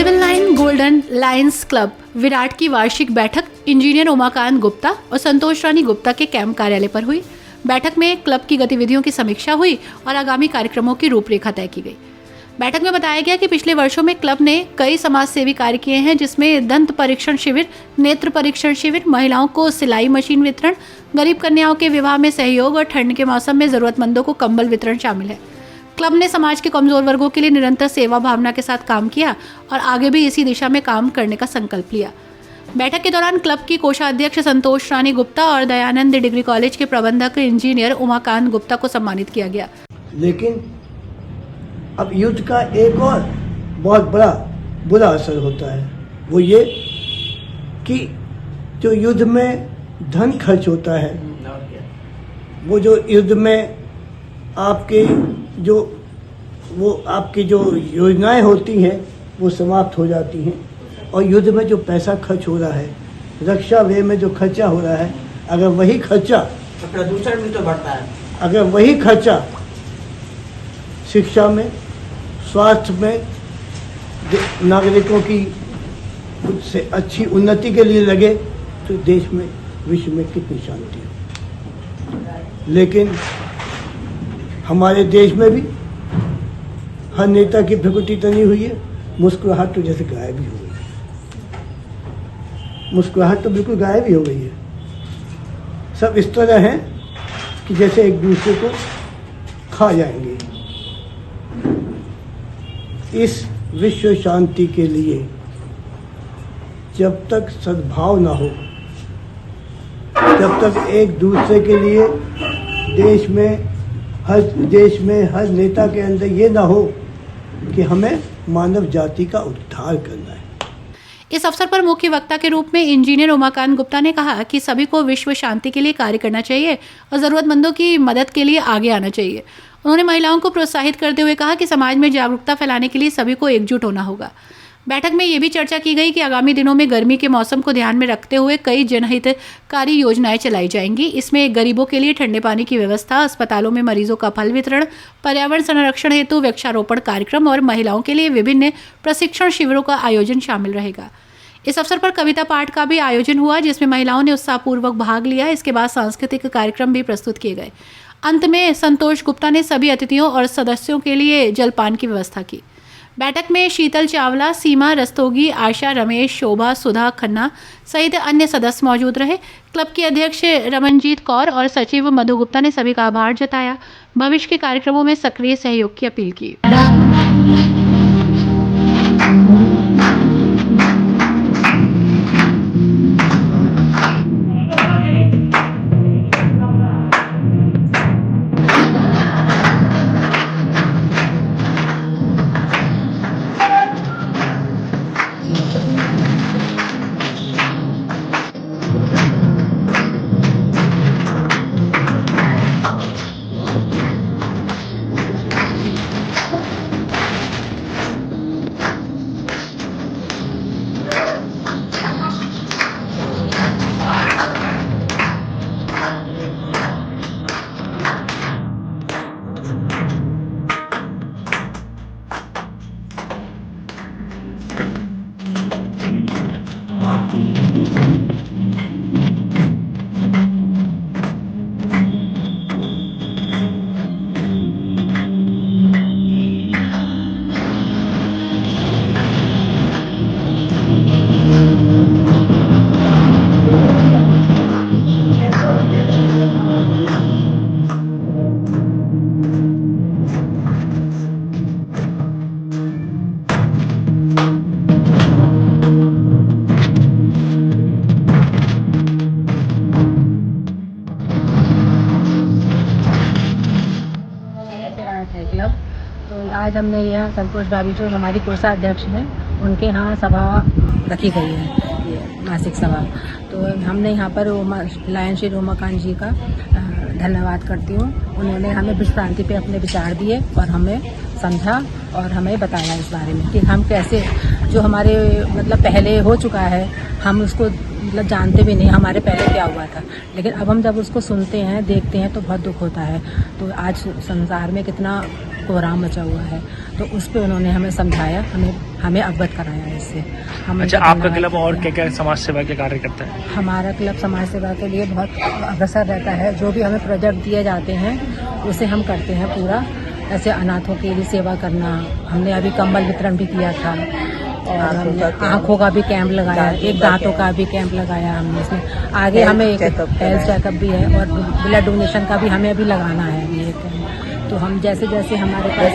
Civil line golden lions club Virat की वार्षिक बैठक इंजीनियर उमाकांत गुप्ता और संतोष रानी गुप्ता के कैंप कार्यालय पर हुई। बैठक में क्लब की गतिविधियों की समीक्षा हुई और आगामी कार्यक्रमों की रूपरेखा तय की गई। बैठक में बताया गया कि पिछले वर्षों में क्लब ने कई समाज सेवी कार्य किए हैं, जिसमें दंत परीक्षण शिविर, नेत्र परीक्षण शिविर, महिलाओं को सिलाई मशीन वितरण, गरीब कन्याओं के विवाह में सहयोग और ठंड के मौसम में जरूरतमंदों को कंबल वितरण शामिल है। क्लब ने समाज के कमजोर वर्गों के लिए निरंतर सेवा भावना के साथ काम किया और आगे भी इसी दिशा में काम करने का संकल्प लिया। बैठक के दौरान क्लब की कोषाध्यक्ष संतोष रानी गुप्ता और दयानंद डिग्री कॉलेज के प्रबंधक इंजीनियर उमाकांत गुप्ता को सम्मानित किया गया। लेकिन अब युद्ध का एक और बहुत बड़ा बुरा असर होता है, वो ये कि जो युद्ध में धन खर्च होता है, वो जो युद्ध में आपकी जो योजनाएं होती हैं वो समाप्त हो जाती हैं, और युद्ध में जो पैसा खर्च हो रहा है, रक्षा व्यय में जो खर्चा हो रहा है, अगर वही खर्चा तो प्रदूषण भी तो बढ़ता है। अगर वही खर्चा शिक्षा में, स्वास्थ्य में, नागरिकों की कुछ से अच्छी उन्नति के लिए लगे तो देश में, विश्व में कितनी शांति हो। लेकिन हमारे देश में भी हर नेता की भ्रुकुटी तनी हुई है, मुस्कुराहट तो जैसे गायब ही हो गई है। मुस्कुराहट तो बिल्कुल गायब ही हो गई है। सब इस तरह हैं कि जैसे एक दूसरे को खा जाएंगे। इस विश्व शांति के लिए जब तक सद्भाव ना हो, जब तक एक दूसरे के लिए देश में हर नेता के अंदर ये ना हो कि हमें मानव जाति का उद्धार करना है। इस अवसर पर मुख्य वक्ता के रूप में इंजीनियर उमाकांत गुप्ता ने कहा कि सभी को विश्व शांति के लिए कार्य करना चाहिए और जरूरतमंदों की मदद के लिए आगे आना चाहिए। उन्होंने महिलाओं को प्रोत्साहित करते हुए कहा कि समाज में जागरूकता फैलाने के लिए सभी को एकजुट होना होगा। बैठक में ये भी चर्चा की गई कि आगामी दिनों में गर्मी के मौसम को ध्यान में रखते हुए कई जनहितकारी योजनाएं चलाई जाएंगी। इसमें गरीबों के लिए ठंडे पानी की व्यवस्था, अस्पतालों में मरीजों का फल वितरण, पर्यावरण संरक्षण हेतु वृक्षारोपण कार्यक्रम और महिलाओं के लिए विभिन्न प्रशिक्षण शिविरों का आयोजन शामिल रहेगा। इस अवसर पर कविता पाठ का भी आयोजन हुआ, जिसमें महिलाओं ने उत्साहपूर्वक भाग लिया। इसके बाद सांस्कृतिक कार्यक्रम भी प्रस्तुत किए गए। अंत में संतोष गुप्ता ने सभी अतिथियों और सदस्यों के लिए जलपान की व्यवस्था की। बैठक में शीतल चावला, सीमा रस्तोगी, आशा, रमेश, शोभा, सुधा खन्ना सहित अन्य सदस्य मौजूद रहे। क्लब की अध्यक्ष रमनजीत कौर और सचिव मधु गुप्ता ने सभी का आभार जताया। भविष्य के कार्यक्रमों में सक्रिय सहयोग की अपील की। क्लब तो आज हमने यहाँ संतोष भाभी जो हमारी कोषाध्यक्ष हैं, उनके यहाँ सभा रखी गई है, मासिक सभा। तो हमने यहाँ पर लायन श्री उमाकांत जी का धन्यवाद करती हूँ। उन्होंने हमें विश्व शांति पे अपने विचार दिए और हमें समझा और हमें बताया इस बारे में कि हम कैसे, जो हमारे मतलब पहले हो चुका है, हम उसको मतलब जानते भी नहीं हमारे पहले क्या हुआ था, लेकिन अब हम जब उसको सुनते हैं, देखते हैं तो बहुत दुख होता है। तो आज संसार में कितना कोहराम मचा हुआ है, तो उस पर उन्होंने हमें समझाया, हमें हमें अवगत कराया है इससे। हम अच्छा, इनका आपका धन्यवाद क्लब और करते क्या क्या समाज सेवा के कार्य करता है? हैं। हमारा क्लब समाज सेवा के लिए बहुत अग्रसर रहता है। जो भी हमें प्रोजेक्ट दिए जाते हैं उसे हम करते हैं पूरा। ऐसे अनाथों के लिए सेवा करना, हमने अभी कंबल वितरण भी किया था और हमने आँखों का भी कैंप लगाया, एक दांतों का भी कैंप लगाया हमने इसमें। आगे हमें एक हेल्थ चेकअप भी है और ब्लड डोनेशन का भी हमें अभी लगाना है अभी एक। तो हम जैसे जैसे हमारे पास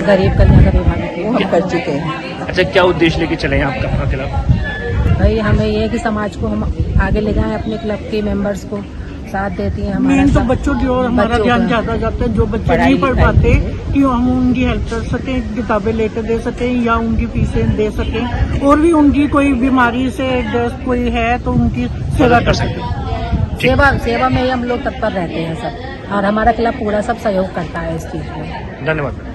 गरीब कल्याण का विभाग कर चुके हैं। अच्छा, क्या उद्देश्य लेके चले हैं आपका अपना क्लब? भाई हमें ये है कि समाज को हम आगे ले जाएं, अपने क्लब के मेंबर्स को साथ देती हैं हमारा मेन तो सब। बच्चों की ओर हमारा बच्चों ध्यान का। ज्यादा जाता है। जो बच्चे नहीं पढ़ पाते कि हम उनकी हेल्प कर सकें, किताबें लेकर दे सकें या उनकी फीसें दे सकें, और भी उनकी कोई बीमारी से ग्रस्त कोई है तो उनकी सेवा कर सकें। सेवा में ही हम लोग तत्पर रहते हैं सब, और हमारा क्लब पूरा सब सहयोग करता है इस चीज में। धन्यवाद।